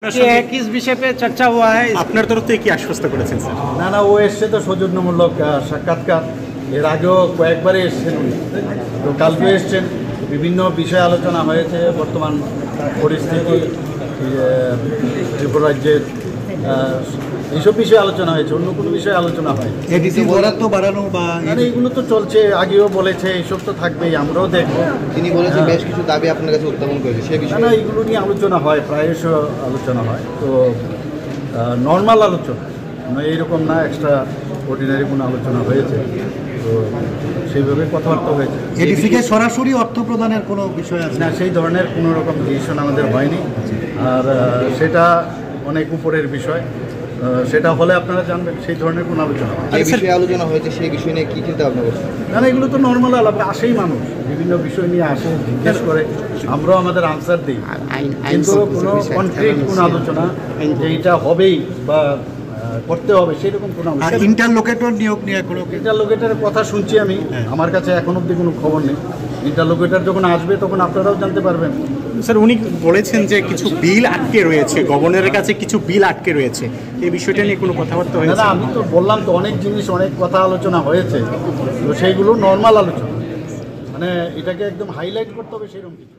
किस विषय पे चर्चा हुआ है? আপনার তরফ থেকে কি আশ্বস্ত করেছেন স্যার? না ও এসছে তো সৌজন্যমূলক সাক্ষাৎকার, এর আগেও কয়েকবারই এসছেন উনি, তো কালকে এসছেন। বিভিন্ন বিষয়ে আলোচনা হয়েছে, বর্তমান পরিস্থিতি, ত্রিপুরা রাজ্যের এইসব বিষয়ে আলোচনা হয়েছে, অন্য কোনো বিষয়ে আলোচনা হয়। এডিসি বরাদ্দ বাড়ানো বা এগুলো তো চলছে, আগেও বলেছে, এইসব তো থাকবেই, আমরাও দেখবো। তিনি বলেছেন বেশ কিছু দাবি আপনার কাছে উত্থাপন করেছে, সে বিষয়ে না এগুলো নিয়ে আলোচনা হয়, প্রায়শ আলোচনা হয়, তো নর্মাল আলোচনা, এইরকম না এক্সট্রা অর্ডিনারি কোনো আলোচনা হয়েছে, তো সেইভাবে কথাবার্তা হয়েছে। এডিসিকে সরাসরি অর্থ প্রদানের কোনো বিষয় আছে না, সেই ধরনের কোনো রকম ডিসিশন আমাদের হয়নি, আর সেটা অনেক উপরের বিষয়, সেটা হলে আপনারা জানবেন। সেই ধরনের কোনো আলোচনা হয় যে বিষয়ে আলোচনা হয়েছে সেই বিষয় নিয়ে কী চিন্তা ভাবনা করছেন? না এগুলো তো নর্মাল আলাপ, আসেই মানুষ বিভিন্ন বিষয় নিয়ে আসে, জিজ্ঞেস করে, আমরাও আমাদের আনসার দিই, কিন্তু কোনো কনক্রিট কোনো আলোচনা যে এটা হবেই বা করতে হবে সেরকম কোনো আর ইন্টারলোকেটর নিয়োগ নিয়ে কোনো ইন্টারলোকেটারের কথা শুনছি আমি, আমার কাছে এখন অবধি কোনো খবর নেই। ইন্টারলোকেটার যখন আসবে তখন আপনারাও জানতে পারবেন। স্যার উনি বলেছেন যে কিছু বিল আটকে রয়েছে, গভর্নরের কাছে কিছু বিল আটকে রয়েছে, এই বিষয়টা নিয়ে কোনো কথাবার্তা হয়েছে? না আমি তো বললাম তো, অনেক জিনিস অনেক কথা আলোচনা হয়েছে, তো সেইগুলো নর্মাল আলোচনা, মানে এটাকে একদম হাইলাইট করতে হবে সেরকম কিছু।